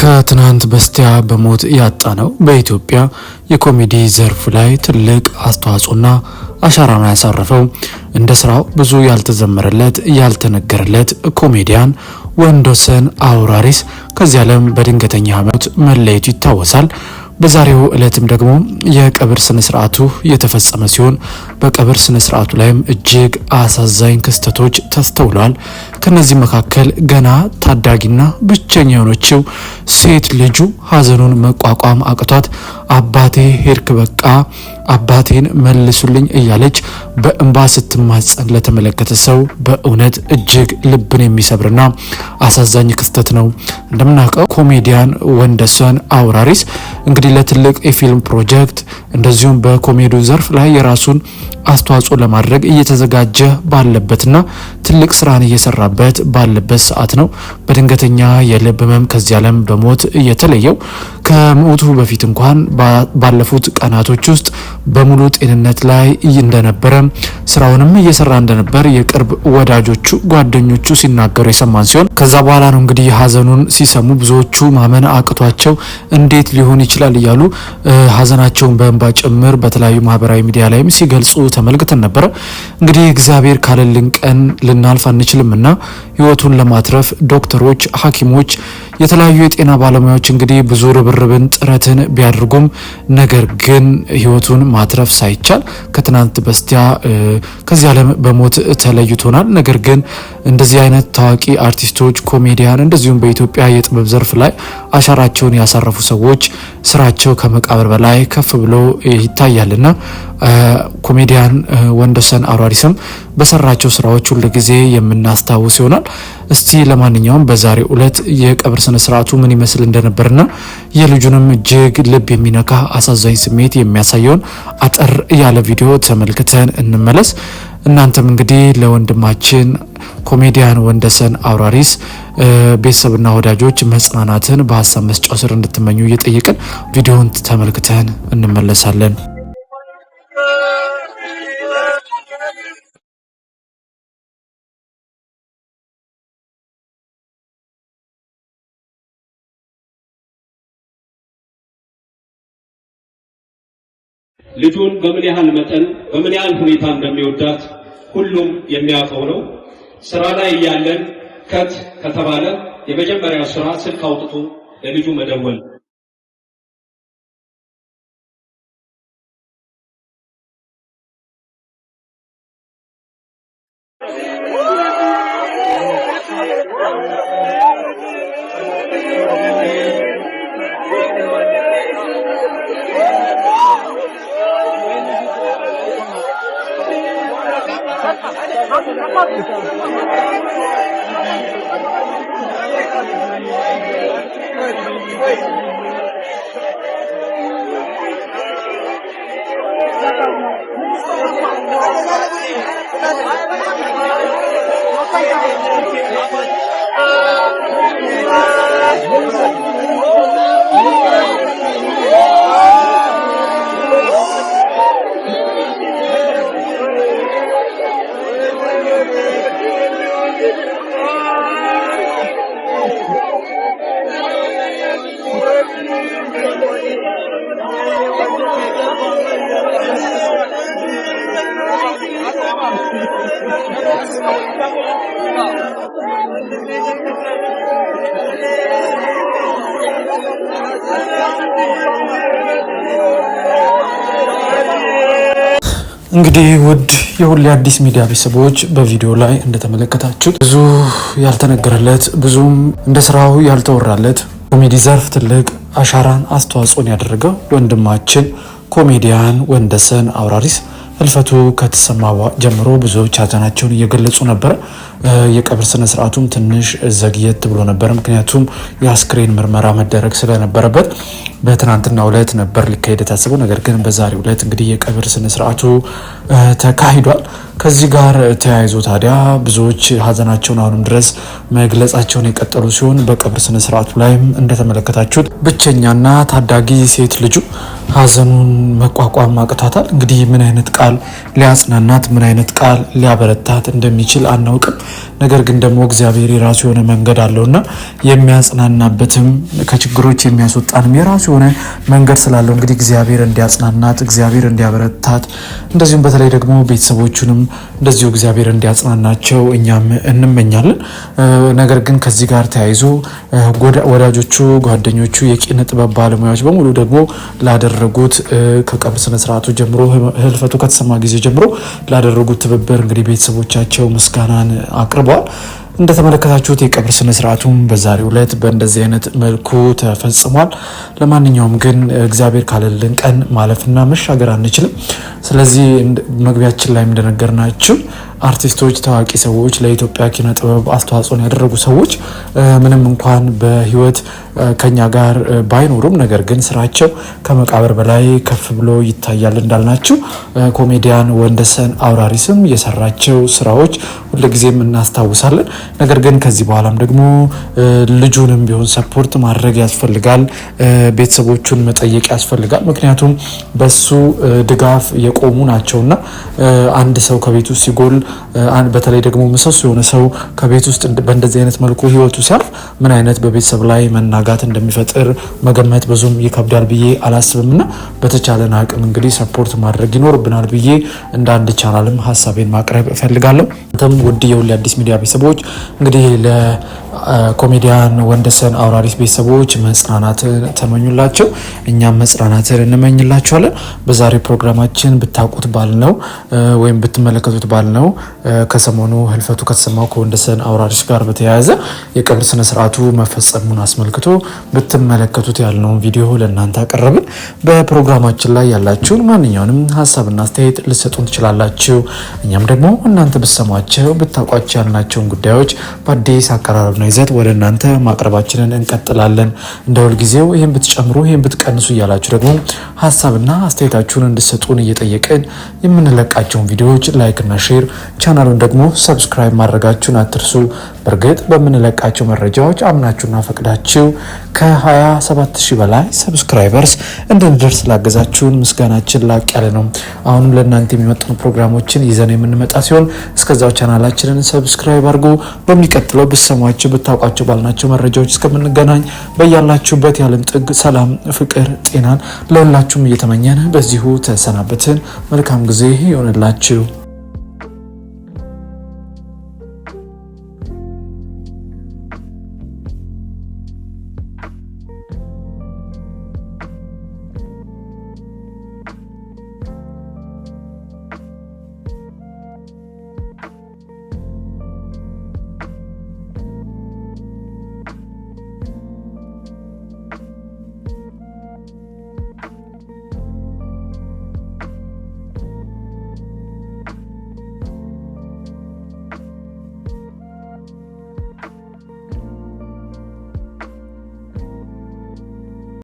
ከትናንት በስቲያ በሞት ያጣነው በኢትዮጵያ የኮሜዲ ዘርፍ ላይ ትልቅ አስተዋጽኦና አሻራን ያሳረፈው እንደ ስራው ብዙ ያልተዘመረለት ያልተነገረለት ኮሜዲያን ወንዶሰን አውራሪስ ከዚህ ዓለም በድንገተኛ ሞት መለየቱ ይታወሳል። በዛሬው ዕለትም ደግሞ የቀብር ስነ ስርዓቱ የተፈጸመ ሲሆን በቀብር ስነ ስርዓቱ ላይም እጅግ አሳዛኝ ክስተቶች ተስተውለዋል። ከነዚህ መካከል ገና ታዳጊና ብቸኛ የሆነችው ሴት ልጁ ሀዘኑን መቋቋም አቅቷት አባቴ ሄድክ በቃ አባቴን መልሱልኝ እያለች በእንባ ስትማጸን ለተመለከተ ሰው በእውነት እጅግ ልብን የሚሰብርና አሳዛኝ ክስተት ነው። እንደምናውቀው ኮሜዲያን ወንዶሰን አውራሪስ እንግዲህ ለትልቅ የፊልም ፕሮጀክት እንደዚሁም በኮሜዲው ዘርፍ ላይ የራሱን አስተዋጽኦ ለማድረግ እየተዘጋጀ ባለበትና ትልቅ ስራን እየሰራበት ባለበት ሰዓት ነው በድንገተኛ የልብ ህመም ከዚህ ዓለም በሞት የተለየው። ከሞቱ በፊት እንኳን ባለፉት ቀናቶች ውስጥ በሙሉ ጤንነት ላይ እንደነበረ ስራውንም እየሰራ እንደነበር የቅርብ ወዳጆቹ ጓደኞቹ ሲናገሩ የሰማን ሲሆን ከዛ በኋላ ነው እንግዲህ ሀዘኑን ሲሰሙ ብዙዎቹ ማመን አቅቷቸው እንዴት ሊሆን ይችላል እያሉ ሀዘናቸውን በእንባ ጭምር በተለያዩ ማህበራዊ ሚዲያ ላይም ሲገልጹ ተመልክተን ነበር። እንግዲህ እግዚአብሔር ካለልን ቀን ልናልፍ አንችልምና ህይወቱን ለማትረፍ ዶክተሮች፣ ሐኪሞች፣ የተለያዩ የጤና ባለሙያዎች እንግዲህ ብዙ ርብርብን ጥረትን ቢያደርጉም ነገር ግን ህይወቱን ማትረፍ ሳይቻል ከትናንት በስቲያ ከዚህ ዓለም በሞት ተለይቶናል። ነገር ግን እንደዚህ አይነት ታዋቂ አርቲስቶች፣ ኮሜዲያን እንደዚሁም በኢትዮጵያ የጥበብ ዘርፍ ላይ አሻራቸውን ያሳረፉ ሰዎች ስራቸው ከመቃብር በላይ ከፍ ብሎ ይታያልና ኮሜዲያን ወንዶሰን አውራሪስም በሰራቸው ስራዎች ሁሉ ጊዜ የምናስታውስ ይሆናል። እስቲ ለማንኛውም በዛሬው ዕለት የቀብር ስነ ስርዓቱ ምን ይመስል እንደነበርና የልጁንም እጅግ ልብ የሚነካ አሳዛኝ ስሜት የሚያሳየውን አጠር ያለ ቪዲዮ ተመልክተን እንመለስ። እናንተም እንግዲህ ለወንድማችን ኮሜዲያን ወንዶሰን አውራሪስ ቤተሰብና ወዳጆች መጽናናትን በሀሳብ መስጫው ስር እንድትመኙ እየጠየቅን ቪዲዮውን ተመልክተን እንመለሳለን። ልጁን በምን ያህል መጠን በምን ያህል ሁኔታ እንደሚወዳት ሁሉም የሚያውቀው ነው። ስራ ላይ ያለን ከት ከተባለ የመጀመሪያው ስራ ስልክ አውጥቶ ለልጁ መደወል። እንግዲህ ውድ የሁሌ አዲስ ሚዲያ ቤተሰቦች በቪዲዮ ላይ እንደተመለከታችሁት ብዙ ያልተነገረለት ብዙም እንደ ስራው ያልተወራለት ኮሜዲ ዘርፍ ትልቅ አሻራን አስተዋጽኦን ያደረገው ወንድማችን ኮሜዲያን ወንዶሰን አውራሪስ ህልፈቱ ከተሰማ ጀምሮ ብዙዎች ሀዘናቸውን እየገለጹ ነበር። የቀብር ስነ ስርዓቱም ትንሽ ዘግየት ብሎ ነበር፣ ምክንያቱም የአስክሬን ምርመራ መደረግ ስለነበረበት በትናንትናው ዕለት ነበር ሊካሄድ የታሰበው። ነገር ግን በዛሬው ዕለት እንግዲህ የቀብር ስነ ስርዓቱ ተካሂዷል። ከዚህ ጋር ተያይዞ ታዲያ ብዙዎች ሀዘናቸውን አሁንም ድረስ መግለጻቸውን የቀጠሉ ሲሆን በቀብር ስነ ስርዓቱ ላይም እንደተመለከታችሁት ብቸኛና ታዳጊ ሴት ልጁ ሀዘኑን መቋቋም አቅቷታል። እንግዲህ ምን አይነት ቃል ሊያጽናናት ምን አይነት ቃል ሊያበረታት እንደሚችል አናውቅም። ነገር ግን ደግሞ እግዚአብሔር የራሱ የሆነ መንገድ አለውና የሚያጽናናበትም ከችግሮች የሚያስወጣንም የራሱ የሆነ መንገድ ስላለው እንግዲህ እግዚአብሔር እንዲያጽናናት እግዚአብሔር እንዲያበረታት እንደዚሁም በተለይ ደግሞ ቤተሰቦቹንም እንደዚሁ እግዚአብሔር እንዲያጽናናቸው እኛም እንመኛለን። ነገር ግን ከዚህ ጋር ተያይዞ ወዳጆቹ፣ ጓደኞቹ፣ የኪነ ጥበብ ባለሙያዎች በሙሉ ደግሞ ላደረጉት ከቀብር ስነ ስርዓቱ ጀምሮ ህልፈቱ ከተሰማ ጊዜ ጀምሮ ላደረጉት ትብብር እንግዲህ ቤተሰቦቻቸው ምስጋናን አቅርበዋል። እንደተመለከታችሁት የቀብር ስነ ስርዓቱም በዛሬው ዕለት በእንደዚህ አይነት መልኩ ተፈጽሟል። ለማንኛውም ግን እግዚአብሔር ካለልን ቀን ማለፍና መሻገር አንችልም። ስለዚህ መግቢያችን ላይ እንደነገርናችሁ አርቲስቶች፣ ታዋቂ ሰዎች፣ ለኢትዮጵያ ኪነ ጥበብ አስተዋጽኦን ያደረጉ ሰዎች ምንም እንኳን በህይወት ከኛ ጋር ባይኖሩም ነገር ግን ስራቸው ከመቃብር በላይ ከፍ ብሎ ይታያል እንዳልናችሁ ኮሜዲያን ወንደሰን አውራሪስም የሰራቸው ስራዎች ሁልጊዜም እናስታውሳለን። ነገር ግን ከዚህ በኋላም ደግሞ ልጁንም ቢሆን ሰፖርት ማድረግ ያስፈልጋል። ቤተሰቦቹን መጠየቅ ያስፈልጋል። ምክንያቱም በሱ ድጋፍ የቆሙ ናቸውና አንድ ሰው ከቤቱ ሲጎል በተለይ ደግሞ ምሰሶ የሆነ ሰው ከቤት ውስጥ በእንደዚህ አይነት መልኩ ህይወቱ ሲያልፍ ምን አይነት በቤተሰብ ላይ መናጋት እንደሚፈጥር መገመት ብዙም ይከብዳል ብዬ አላስብምና በተቻለን አቅም እንግዲህ ሰፖርት ማድረግ ይኖርብናል ብዬ እንደ አንድ ቻናልም ሀሳቤን ማቅረብ እፈልጋለሁ። አንተም ውድ የሁሌ አዲስ ሚዲያ ቤተሰቦች እንግዲህ ለኮሜዲያን ወንደሰን አውራሪስ ቤተሰቦች መጽናናትን ተመኙላቸው፣ እኛም መጽናናትን እንመኝላቸዋለን። በዛሬ ፕሮግራማችን ብታውቁት ባልነው ወይም ብትመለከቱት ባልነው ከሰሞኑ ህልፈቱ ከተሰማው ከወንደሰን አውራሪስ ጋር በተያያዘ የቀብር ስነ ስርዓቱ መፈጸሙን አስመልክቶ ብትመለከቱት ያልነውን ቪዲዮ ለእናንተ አቀረብን። በፕሮግራማችን ላይ ያላችሁን ማንኛውንም ሀሳብና አስተያየት ልሰጡን ትችላላችሁ። እኛም ደግሞ እናንተ ብትሰሟቸው ብታውቋቸው ያልናቸውን ጉዳዮች በአዲስ አቀራረብና ይዘት ወደ እናንተ ማቅረባችንን እንቀጥላለን። እንደ ሁልጊዜው ይህን ብትጨምሩ ይህን ብትቀንሱ እያላችሁ ደግሞ ሀሳብና አስተያየታችሁን እንድሰጡን እየጠየቅን የምንለቃቸውን ቪዲዮዎች ላይክና ሼር ቻናሉን ደግሞ ሰብስክራይብ ማድረጋችሁን አትርሱ። በእርግጥ በምንለቃቸው መረጃዎች አምናችሁና ፈቅዳችሁ ከ27000 በላይ ሰብስክራይበርስ እንድንደርስ ላገዛችሁን ምስጋናችን ላቅ ያለ ነው። አሁንም ለእናንተ የሚመጥኑ ፕሮግራሞችን ይዘን የምንመጣ ሲሆን እስከዛው ቻናላችንን ሰብስክራይብ አድርጉ። በሚቀጥለው ብትሰሟቸው ብታውቋቸው ባልናቸው መረጃዎች እስከምንገናኝ በያላችሁበት የዓለም ጥግ ሰላም፣ ፍቅር፣ ጤናን ለሁላችሁም እየተመኘን በዚሁ ተሰናበትን። መልካም ጊዜ ይሆንላችሁ።